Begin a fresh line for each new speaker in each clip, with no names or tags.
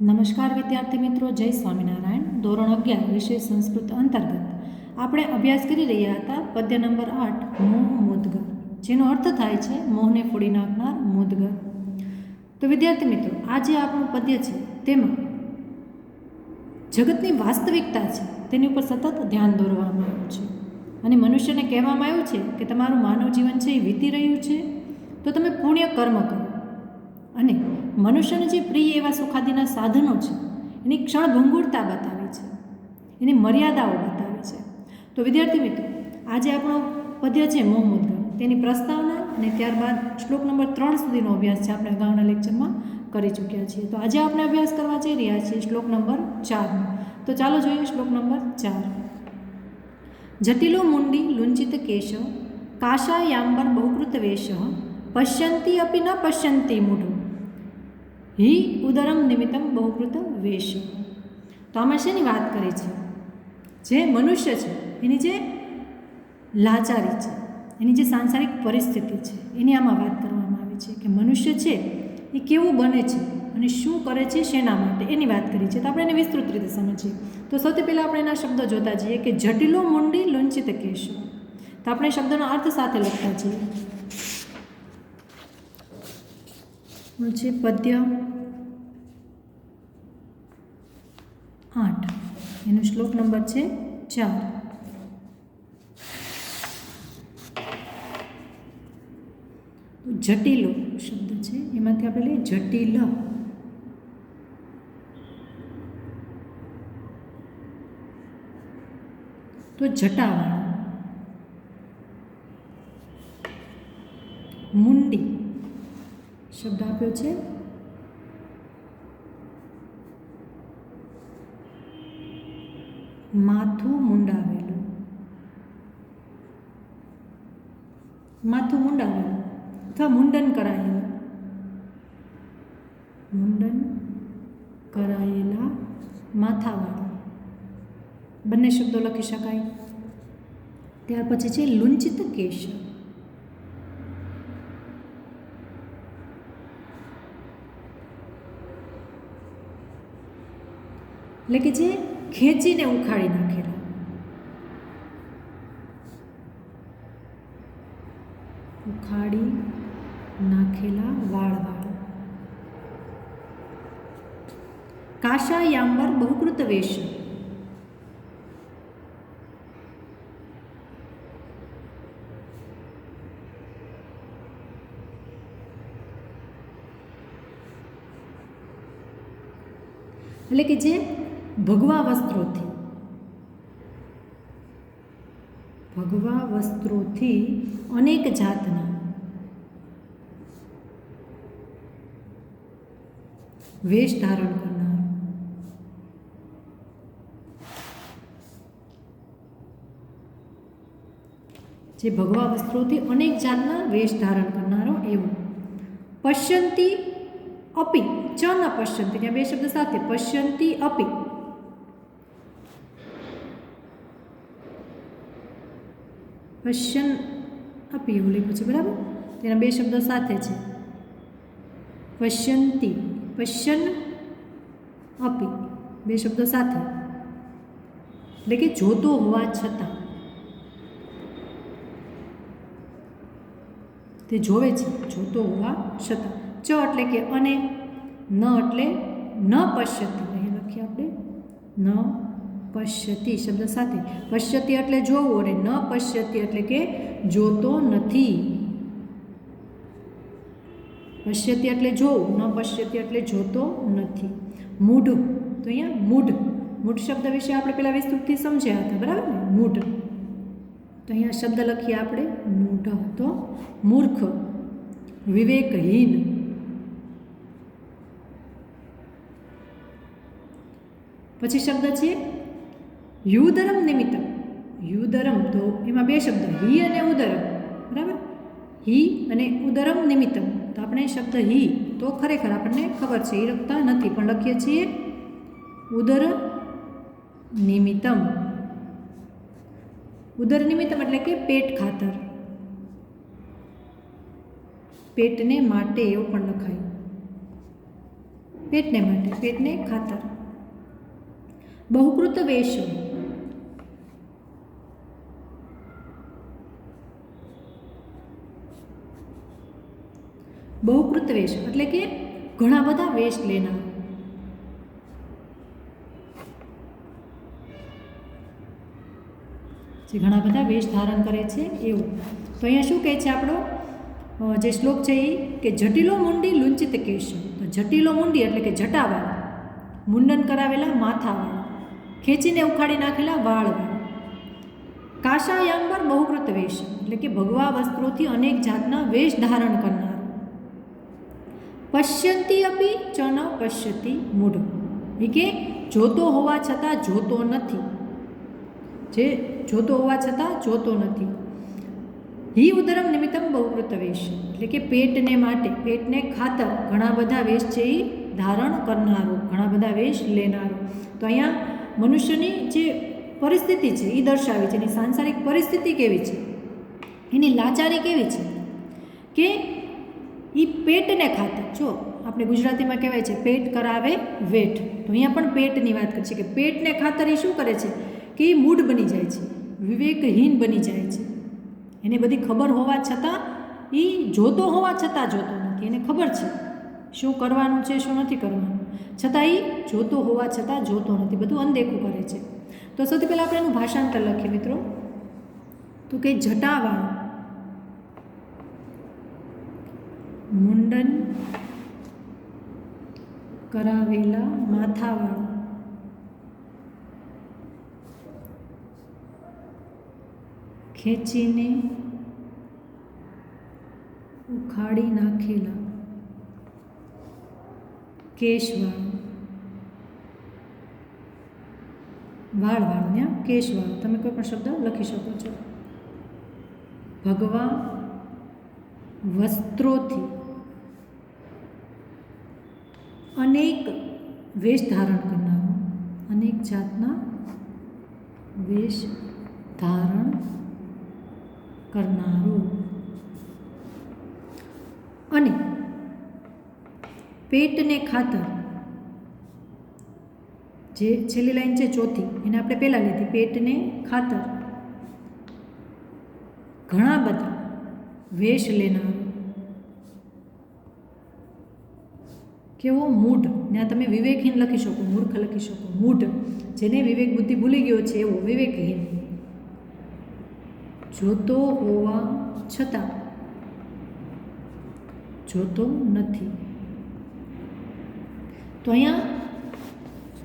નમસ્કાર વિદ્યાર્થી મિત્રો, જય સ્વામિનારાયણ. ધોરણ 11 વિષય સંસ્કૃત અંતર્ગત આપણે અભ્યાસ કરી રહ્યા હતા પદ્ય નંબર 8 મોહ મુદ્ગર, જેનો અર્થ થાય છે મોહને ફોડી નાખનાર મુદ્ગર. તો વિદ્યાર્થી મિત્રો, આ જે આપણું પદ્ય છે તેમાં જગતની વાસ્તવિકતા છે તેની ઉપર સતત ધ્યાન દોરવામાં આવ્યું છે અને મનુષ્યને કહેવામાં આવ્યું છે કે તમારું માનવ જીવન છે એ વીતી રહ્યું છે તો તમે પુણ્ય કર્મ કરો અને મનુષ્યને જે પ્રિય એવા સુખાદીના સાધનો છે એની ક્ષણભંગુરતા બતાવી છે, એની મર્યાદાઓ બતાવી છે. તો વિદ્યાર્થી મિત્રો, આજે આપણો પદ્ય છે મોહ મુદ્ગર, તેની પ્રસ્તાવના અને ત્યારબાદ શ્લોક નંબર 3 સુધીનો અભ્યાસ છે આપણે અગાઉના લેક્ચરમાં કરી ચૂક્યા છીએ. તો આજે આપણે અભ્યાસ કરવા જઈ રહ્યા છીએ શ્લોક નંબર 4નો. તો ચાલો જોઈએ શ્લોક નંબર 4. જટિલો મુંડી લુંચિત કેશ કાશાયાંબર બહુકૃત વેશ પશ્યંતી અપી ન પશ્યંતી મૂઢો હિ ઉદરમ નિમિત્તમ બહુકૃત વેશ. તો આમાં શેની વાત કરી છે? જે મનુષ્ય છે એની જે લાચારી છે, એની જે સાંસારિક પરિસ્થિતિ છે એની આમાં વાત કરવામાં આવી છે કે મનુષ્ય છે એ કેવું બને છે અને શું કરે છે, શેના માટે, એની વાત કરી છે. તો આપણે એને વિસ્તૃત રીતે સમજીએ. તો સૌથી પહેલાં આપણે એના શબ્દો જોતા જઈએ કે જટિલો મુંડી લુંચિત કેશ. તો આપણે શબ્દનો અર્થ સાથે લખતા જઈએ. છે પદ્ય 8, એનો શ્લોક નંબર છે 4. જટિલો શબ્દ છે, એમાંથી આપણે લઈએ જટિલ. તો જટાવાળો. મુંડી શબ્દ આપ્યો છે માથું મુંડાવેલું, માથું મુંડાવેલું અથવા મુંડન કરાયેલું, મુંડન કરાયેલા માથાવાળા, બંને શબ્દો લખી શકાય. ત્યાર પછી છે લુંચિત કેશ. એટલે કે જે ખેંચીને ઉખાડી નાખેલા, ઉખાડી નાખેલા વાળવાળા. કાશાયાંબર બહુકૃત વેશ. એટલે કે જે ભગવા વસ્ત્રોથી અનેક જાતના વેશ ધારણ કરનાર. જે ભગવા વસ્ત્રોથી અનેક જાતના વેશ ધારણ કરનારો એવું. પશ્યંતી અપી, ચ ન પશ્યંતી, ત્યાં બે શબ્દ સાથે, પશ્યંતી અપી. પશ્યન અપી એવું લખ્યું છે, બરાબર? તેના બે શબ્દો સાથે છે, પશ્યંતી, પશ્યન અપી, બે શબ્દો સાથે. એટલે કે જોતો હોવા છતાં, તે જોવે છે જોતો હોવા છતાં. ચ એટલે કે અને, ન એટલે ન પશ્યતી, અહીં લખીએ આપણે ન પશ્યતી શબ્દ સાથે. પશ્યતી એટલે જોવું અને ન પશ્યતી એટલે કે જોતો નથી. પશ્યતી એટલે જોવું, ન પશ્યતી એટલે જોતો નથી. મૂઢ, તો અહીંયા મૂઢ શબ્દ વિશે આપણે પહેલાં વિસ્તૃતથી સમજ્યા હતા, બરાબર ને? મૂઢ. તો અહીંયા શબ્દ લખીએ આપણે મૂઢ, તો મૂર્ખ, વિવેકહીન. પછી શબ્દ છે યુદરમ નિમિત્તમ. યુદરમ, તો એમાં બે શબ્દ, હિ અને ઉદરમ, બરાબર? હિ અને ઉદરમ નિમિત્તમ. તો આપણે શબ્દ હિ તો ખરેખર આપણને ખબર છે એ લખતા નથી, પણ લખીએ છીએ ઉદર નિમિત્તમ. ઉદર નિમિત્તમ એટલે કે પેટ ખાતર, પેટને માટે એવું પણ લખાય. પેટને માટે, પેટને ખાતર. બહુકૃત વેશ, બહુકૃત વેશ એટલે કે ઘણા બધા વેશ લેનાર. જે ઘણા બધા વેશ ધારણ કરે છે એવું. તો અહીંયા શું કહે છે આપણો જે શ્લોક છે એ કે જટિલો મુંડી લુંચિત કેશ. તો જટિલો મુંડી એટલે કે જટાવાળા, મુંડન કરાવેલા માથાવાળા, ખેંચીને ઉખાડી નાખેલા વાળવાળા. કાશાયાંબર બહુકૃત વેશ એટલે કે ભગવા વસ્ત્રોથી અનેક જાતના વેશ ધારણ કરનાર. પશ્યંતી અપી ચ ન પશ્યતી મૂઢ એ કે જોતો હોવા છતાં જોતો નથી, જે જોતો હોવા છતાં જોતો નથી. હિ ઉદરમ નિમિત્તમ બહુકૃત વેશ એટલે કે પેટને માટે, પેટને ખાતર ઘણા બધા વેશ છે એ ધારણ કરનારો, ઘણા બધા વેશ લેનારો. તો અહીંયા મનુષ્યની જે પરિસ્થિતિ છે એ દર્શાવી છે, એની સાંસારિક પરિસ્થિતિ કેવી છે, એની લાચારી કેવી છે કે એ પેટને ખાતર. જો આપણે ગુજરાતીમાં કહેવાય છે પેટ કરાવે વેઠ, તો અહીંયા પણ પેટની વાત કરી છે કે પેટને ખાતર એ શું કરે છે કે એ મૂઢ બની જાય છે, વિવેકહીન બની જાય છે. એને બધી ખબર હોવા છતાં એ જોતો હોવા છતાં જોતો નથી. એને ખબર છે શું કરવાનું છે શું નથી કરવાનું, છતાં એ જોતો હોવા છતાં જોતો નથી, બધું અનદેખું કરે છે. તો સૌથી પહેલાં આપણે એનું ભાષાંતર લખીએ મિત્રો. તો કે જટાવાળું, મુંડન કરાવેલા માથાવાળું, ખેંચીને ઉખાડી નાખેલા કેશવાળું, વાળવાળું, ત્યાં કેશવાળું, તમે કોઈ પણ શબ્દ લખી શકો છો. ભગવા વસ્ત્રોથી અનેક વેશ ધારણ કરનારો, અનેક જાતના વેશ ધારણ કરનારો. અને પેટને ખાતર, જે છેલ્લી લાઈન છે ચોથી, એને આપણે પહેલાં લીધી. પેટને ખાતર ઘણા બધા વેશ લેનારો. કેવો મૂઢ, ત્યાં તમે વિવેકહીન લખી શકો, મૂર્ખ લખી શકો. મૂઢ જેને વિવેક બુદ્ધિ ભૂલી ગયો છે એવો વિવેકહીન. જોતો હોવા છતાં જોતો નથી. તો અહીંયા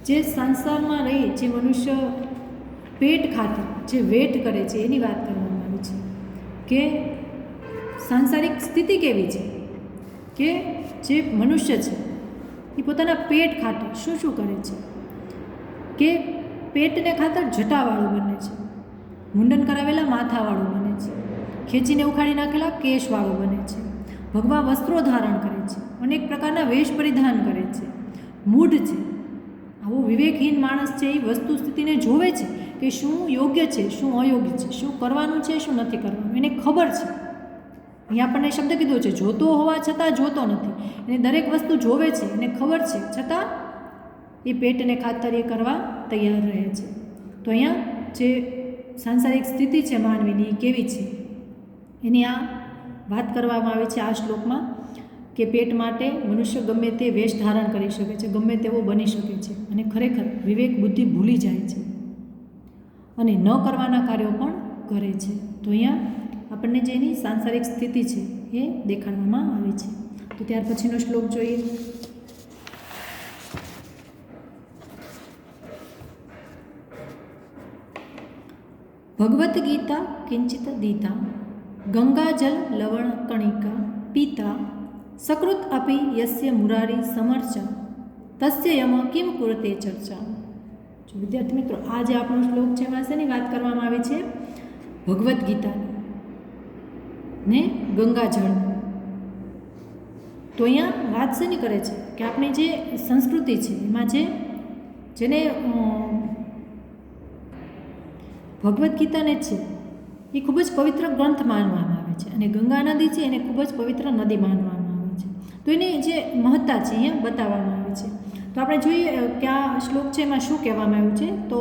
જે સંસારમાં રહી, જે મનુષ્ય પેટ ખાતર જે વેટ કરે છે એની વાત કરવામાં આવી છે કે સાંસારિક સ્થિતિ કેવી છે કે જે મનુષ્ય છે એ પોતાના પેટ ખાતર શું શું કરે છે કે પેટને ખાતર જટાવાળું બને છે, મુંડન કરાવેલા માથાવાળું બને છે, ખેંચીને ઉખાડી નાખેલા કેશવાળું બને છે, ભગવા વસ્ત્રો ધારણ કરે છે, અનેક પ્રકારના વેશ પરિધાન કરે છે, મૂઢ છે. આવો વિવેકહીન માણસ છે એ વસ્તુ સ્થિતિને જોવે છે કે શું યોગ્ય છે શું અયોગ્ય છે, શું કરવાનું છે શું નથી કરવાનું, એને ખબર છે. અહીંયા આપણને શબ્દ કીધો છે જોતો હોવા છતાં જોતો નથી. એને દરેક વસ્તુ જોવે છે, એને ખબર છે, છતાં એ પેટને ખાતર એ કરવા તૈયાર રહે છે. તો અહીંયા જે સાંસારિક સ્થિતિ છે માનવીની એ કેવી છે એની આ વાત કરવામાં આવી છે આ શ્લોકમાં કે પેટ માટે મનુષ્ય ગમે તે વેશ ધારણ કરી શકે છે, ગમે તેવો બની શકે છે અને ખરેખર વિવેક બુદ્ધિ ભૂલી જાય છે અને ન કરવાના કાર્યો પણ કરે છે. તો અહીંયા આપણને જે એની સાંસારિક સ્થિતિ છે એ દેખાડવામાં આવી છે. તો ત્યાર પછીનો શ્લોક જોઈએ. ભગવદ્ ગીતા કિંચિત દીતા ગંગાજલ લવણ કણિકા પીતા સકૃત અપી યસ્ય મુરારી સમર્ચા તસ્ય યમ કિમ કુરતે ચર્ચા. જો વિદ્યાર્થી મિત્રો, આ જે આપણો શ્લોક છે એમાં શેની વાત કરવામાં આવી છે? ભગવદ્ ગીતાની ને ગંગાજળ. તો અહીંયા વાત શેની કરે છે કે આપણી જે સંસ્કૃતિ છે એમાં જેને ભગવદ્ ગીતાને છે એ ખૂબ જ પવિત્ર ગ્રંથ માનવામાં આવે છે અને ગંગા નદી છે એને ખૂબ જ પવિત્ર નદી માનવામાં આવે છે. તો એની જે મહત્તા છે અહીંયા બતાવવામાં આવે છે. તો આપણે જોઈએ કે આ શ્લોક છે એમાં શું કહેવામાં આવ્યું છે. તો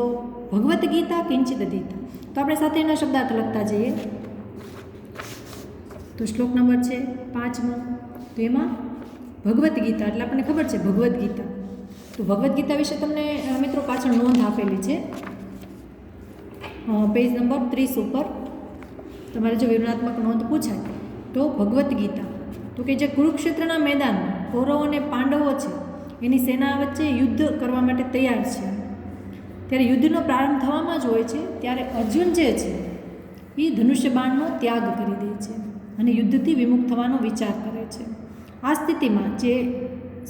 ભગવદ્ ગીતા કિંચિત દીતા. તો આપણે સાથે એના શબ્દાર્થ લખતા જઈએ. તો શ્લોક નંબર છે 5મો. તો એમાં ભગવદ્ ગીતા એટલે આપણને ખબર છે ભગવદ્ ગીતા. તો ભગવદ્ ગીતા વિશે તમને મિત્રો પાછળ નોંધ આપેલી છે પેજ નંબર 30 ઉપર. તમારે જો વિવરણાત્મક નોંધ પૂછાય તો ભગવદ્ ગીતા તો કે જે કુરુક્ષેત્રના મેદાનમાં કૌરવો અને પાંડવો છે એની સેના વચ્ચે યુદ્ધ કરવા માટે તૈયાર છે, ત્યારે યુદ્ધનો પ્રારંભ થવામાં જ હોય છે. ત્યારે અર્જુન જે છે એ ધનુષ્ય બાણનો ત્યાગ કરી દે છે અને યુદ્ધથી વિમુખ થવાનો વિચાર કરે છે. આ સ્થિતિમાં જે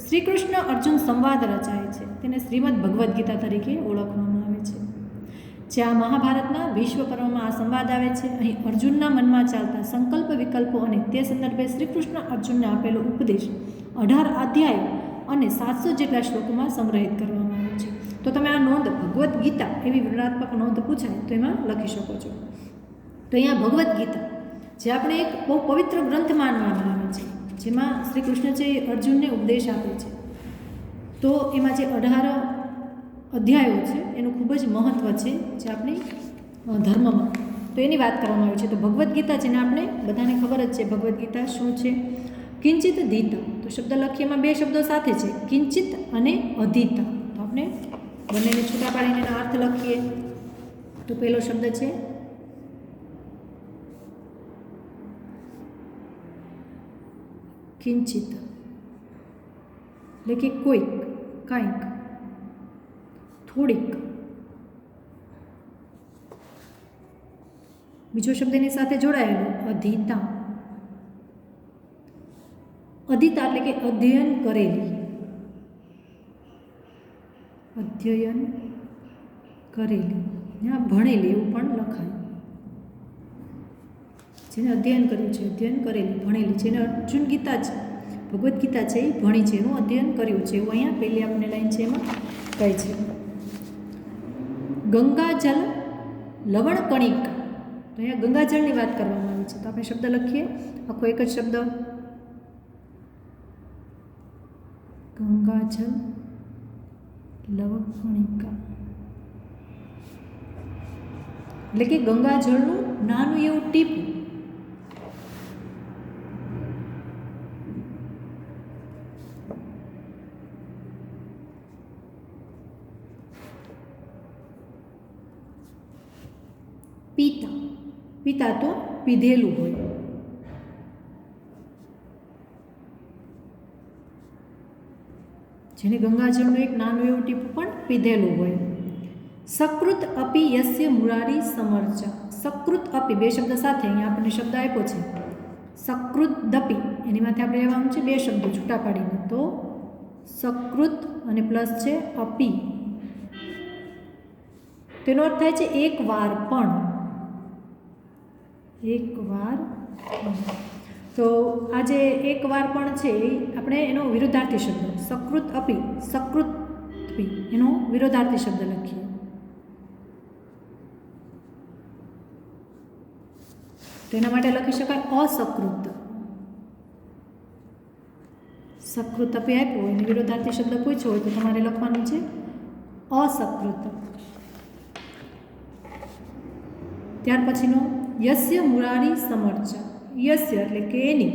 શ્રી કૃષ્ણ અર્જુન સંવાદ રચાય છે તેને શ્રીમદ્ ભગવદ્ ગીતા તરીકે ઓળખવામાં આવે છે. જે આ મહાભારતના વિશ્વ પર્વમાં આ સંવાદ આવે છે. અહીં અર્જુનના મનમાં ચાલતા સંકલ્પ વિકલ્પો અને તે સંદર્ભે શ્રી કૃષ્ણ અર્જુનને આપેલો ઉપદેશ 18 અધ્યાયો અને 700 જેટલા શ્લોકોમાં સંગ્રહિત કરવામાં આવે છે. તો તમે આ નોંધ ભગવદ્ ગીતા એવી વિવરણાત્મક નોંધ પૂછાય તો એમાં લખી શકો છો. તો અહીંયા ભગવદ્ ગીતા જે આપણે એક બહુ પવિત્ર ગ્રંથ માનવામાં આવે છે, જેમાં શ્રી કૃષ્ણ જે અર્જુનને ઉપદેશ આપે છે. તો એમાં જે 18 અધ્યાયો છે એનું ખૂબ જ મહત્ત્વ છે જે આપણી ધર્મમાં. તો એની વાત કરવામાં આવી છે. તો ભગવદ્ ગીતા જેને આપણે બધાને ખબર જ છે ભગવદ્ ગીતા શું છે. કિંચિત દીતા. તો શબ્દ લખીએ એમાં બે શબ્દો સાથે છે, કિંચિત અને અધીતા. તો આપણે બંનેને છૂટા પાડીને એનો અર્થ લખીએ. તો પહેલો શબ્દ છે કિંચિત એટલે કે કોઈક, કાંઈક, થોડીક. બીજો શબ્દ એની સાથે જોડાયેલો અધીતા. અધીતા એટલે કે અધ્યયન કરેલી, અધ્યયન કરેલી, ભણેલી એવું પણ લખાય. જેને અધ્યયન કર્યું છે, અધ્યયન કરેલી, ભણેલી. જેને અર્જુન ગીતા છે, ભગવદ્ ગીતા છે એ ભણી છે, એનું અધ્યયન કર્યું છે એવું અહીંયા પહેલી આપણને લાઈન છે એમાં કહે છે. ગંગાજલ લવણ કણિકા. તો અહીંયા ગંગાજળની વાત કરવામાં આવી છે. તો આપણે શબ્દ લખીએ, આખો એક જ શબ્દ, ગંગાજલ લવણ કણિકા. એટલે કે ગંગાજળનું નાનું એવું ટીપું. પીતા. પીતા તો પીધેલું હોય. જેને ગંગાજળનું એક નાનું એવું ટીપું પણ પીધેલું હોય. સકૃત અપી યસ્ય મુરારી સમર્ચા. સકૃત અપી બે શબ્દ સાથે અહીંયા આપણને શબ્દ આપ્યો છે સકૃત દપી. એની માથે આપણે લેવાનું છે બે શબ્દો છૂટા પાડીને. તો સકૃત અને પ્લસ છે અપી. તેનો અર્થ થાય છે એક વાર પણ. એક વાર. તો આ જે એક વાર પણ છે એ આપણે એનો વિરુદ્ધાર્થી શબ્દ સકૃત અપી, સકૃત અપી એનો વિરોધાર્થી શબ્દ લખીએ. તો એના માટે લખી શકાય અસકૃત. સકૃત અપી આપ્યો હોય અને વિરોધાર્થી શબ્દ પૂછ્યો હોય તો તમારે લખવાનું છે અસકૃત. ત્યાર પછીનો યસ્ય મુરારી સમર્ચા. યસ્ય એટલે કે એની,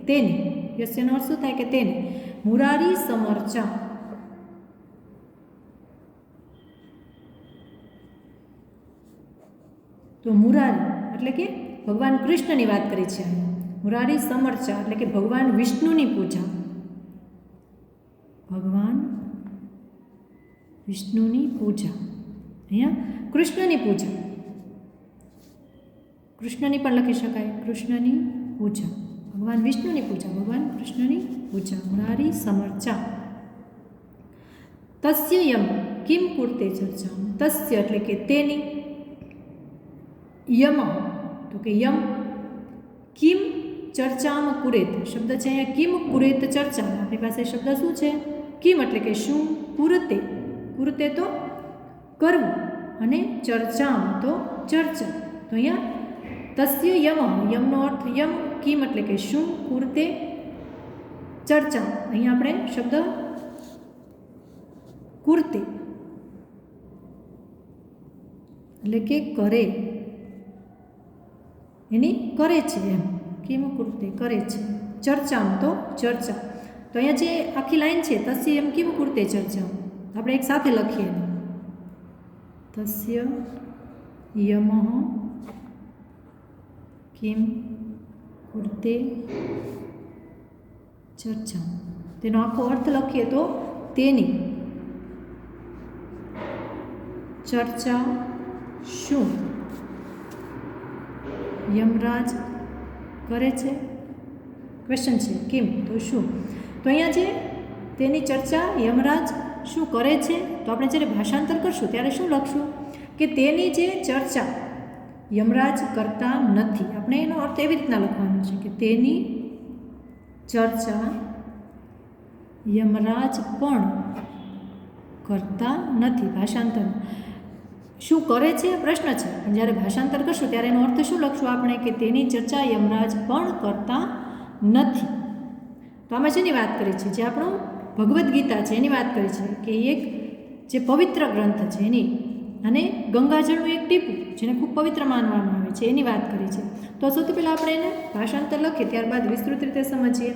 તેની. યસ્યનો અર્થ શું થાય કે તેની. મુરારી સમર્ચા. તો મુરારી એટલે કે ભગવાન કૃષ્ણની વાત કરી છે. મુરારી સમર્ચા એટલે કે ભગવાન વિષ્ણુની પૂજા. ભગવાન વિષ્ણુની પૂજા. અહીંયા કૃષ્ણની પૂજા. કૃષ્ણની પણ લખી શકાય, કૃષ્ણની પૂજા. ભગવાન વિષ્ણુની પૂજા, ભગવાન કૃષ્ણની પૂજા. મુરારી સમર્ચા. તસ્ય યમ કિમ કુર્તે ચર્ચા. તસ્ય એટલે કે તેની. યમ તો કે યમ. કિમ ચર્ચામ કુરેત. શબ્દ છે અહીંયા કિમ કુરેત ચર્ચા. આપણી પાસે શબ્દ શું છે? કિમ એટલે કે શું, કુરતે. કુરતે તો કરવું અને ચર્ચામ તો ચર્ચા. તો અહીંયા તસ્ય યમ. યમનો અર્થ યમ, કિમ એટલે કે શું, કુરતે ચર્ચા. અહીંયા આપણે શબ્દ કુર્તે એટલે કે કરે, એની કરે છે એમ, કિમ કુર્તે કરે છે. ચર્ચામ તો ચર્ચા. તો અહીંયા જે આખી લાઈન છે તસ્ય એમ કિમ કુર્તે ચર્ચા, આપણે એક સાથે લખીએ. તસ્ય યમઃ કિમ કુર્તે ચર્ચા. તેનો આખો અર્થ લખીએ તો તેની ચર્ચા શું યમરાજ કરે છે? ક્વેશ્ચન છે કેમ, તો શું. તો અહીંયા જે તેની ચર્ચા યમરાજ શું કરે છે, તો આપણે જ્યારે ભાષાંતર કરશું ત્યારે શું લખશું કે તેની જે ચર્ચા યમરાજ કરતા નથી. આપણે એનો અર્થ એવી રીતના લખવાનો છે કે તેની ચર્ચા યમરાજ પણ કરતા નથી. ભાષાંતર શું કરે છે પ્રશ્ન છે, પણ જ્યારે ભાષાંતર કરશું ત્યારે એનો અર્થ શું લખશું આપણે કે તેની ચર્ચા યમરાજ પણ કરતા નથી. તો આમાં જેની વાત કરી છે, જે આપણું ભગવદ્ ગીતા છે એની વાત કરી છે કે એક જે પવિત્ર ગ્રંથ છે એની, અને ગંગાજળનું એક ટીપું જેને ખૂબ પવિત્ર માનવામાં આવે છે એની વાત કરી છે. તો સૌથી પહેલાં આપણે એને ભાષાંતર લખીએ, ત્યારબાદ વિસ્તૃત રીતે સમજીએ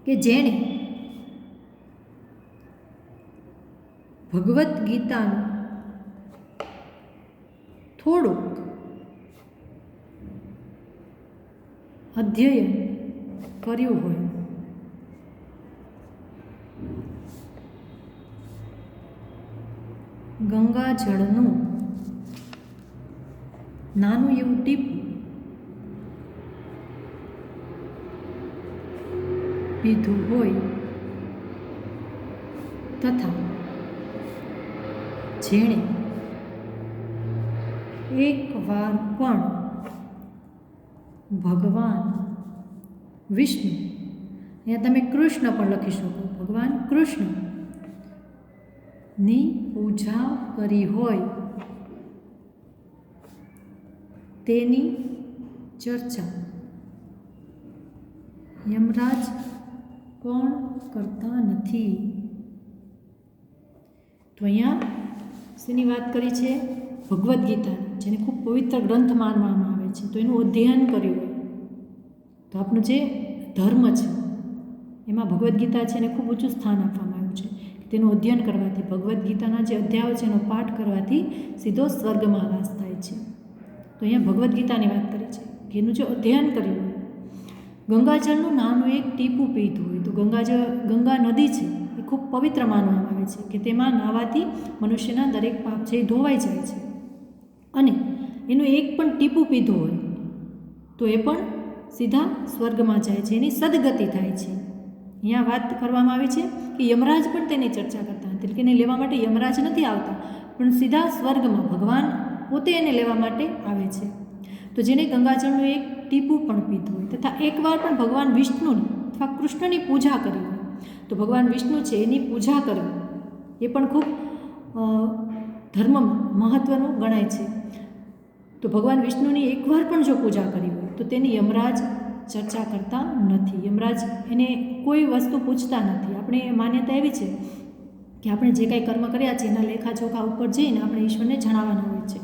કે જેણે ભગવદ્ ગીતાનું થોડુંક અધ્યયન કર્યું હોય, ગંગાજળનું નાનું એવું ટીપું પીધું હોય, તથા જેણે એકવાર પણ ભગવાન વિષ્ણુ, અહીંયા તમે કૃષ્ણ પણ લખી શકો, ભગવાન કૃષ્ણની પૂજા કરી હોય તેની ચર્ચા યમરાજ પણ કરતા નથી. તો અહીંયા શેની વાત કરી છે? ભગવદ્ ગીતાની, જેને ખૂબ પવિત્ર ગ્રંથ માનવામાં આવે છે. તો એનું અધ્યયન કર્યું હોય, તો આપણું જે ધર્મ છે એમાં ભગવદ્ ગીતા છે એને ખૂબ ઊંચું સ્થાન આપવામાં આવ્યું છે. તેનું અધ્યયન કરવાથી, ભગવદ્ ગીતાના જે અધ્યાયો છે એનો પાઠ કરવાથી સીધો સ્વર્ગમાં વાસ થાય છે. તો અહીંયા ભગવદ્ ગીતાની વાત કરી છે કે એનું જે અધ્યયન કર્યું હોય, ગંગાજળનું નાનું એક ટીપું પીધું હોય. તો ગંગા નદી છે એ ખૂબ પવિત્ર માનવામાં આવે છે કે તેમાં નાહવાથી મનુષ્યના દરેક પાપ છે એ ધોવાઈ જાય છે, અને એનું એક પણ ટીપું પીધું હોય તો એ પણ સીધા સ્વર્ગમાં જાય છે, એની સદગતિ થાય છે. અહીંયા વાત કરવામાં આવી છે કે યમરાજ પણ તેની ચર્ચા કરતા નથી, એટલે કે એને લેવા માટે યમરાજ નથી આવતા, પણ સીધા સ્વર્ગમાં ભગવાન પોતે એને લેવા માટે આવે છે. તો જેને ગંગાજળનું એક ટીપું પણ પીધું હોય, તથા એકવાર પણ ભગવાન વિષ્ણુની અથવા કૃષ્ણની પૂજા કરી હોય, તો ભગવાન વિષ્ણુ છે એની પૂજા કરવી એ પણ ખૂબ ધર્મમાં મહત્ત્વનું ગણાય છે. તો ભગવાન વિષ્ણુની એકવાર પણ જો પૂજા કરી હોય તો તેની યમરાજ ચર્ચા કરતા નથી. યમરાજ એને કોઈ વસ્તુ પૂછતા નથી. આપણે માન્યતા એવી છે કે આપણે જે કાંઈ કર્મ કર્યા છે એના લેખાજોખા ઉપર જઈને આપણે ઈશ્વરને જણાવવાના હોય છે.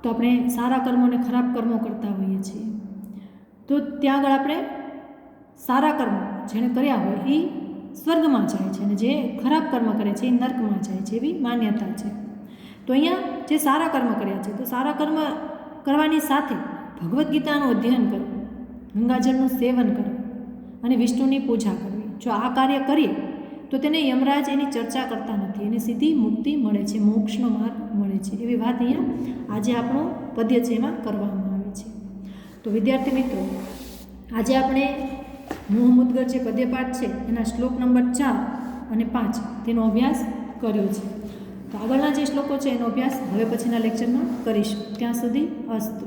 તો આપણે સારા કર્મો અને ખરાબ કર્મો કરતા હોઈએ છીએ, તો ત્યાં આગળ આપણે સારા કર્મો જેણે કર્યા હોય એ સ્વર્ગમાં જાય છે, અને જે ખરાબ કર્મ કરે છે એ નર્કમાં જાય છે, એવી માન્યતા છે. તો અહીંયા જે સારા કર્મ કર્યા છે, તો સારા કર્મ કરવાની સાથે ભગવદ્ ગીતાનું અધ્યયન કરવું, ગંગાજળનું સેવન કરવું અને વિષ્ણુની પૂજા કરવી, જો આ કાર્ય કરીએ તો તેને યમરાજ એની ચર્ચા કરતા નથી, એને સીધી મુક્તિ મળે છે, મોક્ષનો માર્ગ મળે છે. એવી વાત અહીંયા આજે આપણો પદ્ય છે એમાં કરવામાં આવે છે. તો વિદ્યાર્થી મિત્રો, આજે આપણે મોહ મુદ્ગર જે પદ્યપાઠ છે એના શ્લોક નંબર 4 અને 5 તેનો અભ્યાસ કર્યો છે. તો આગળના જે શ્લોકો છે એનો અભ્યાસ હવે પછીના લેક્ચરમાં કરીશું. ત્યાં સુધી અસ્તુ.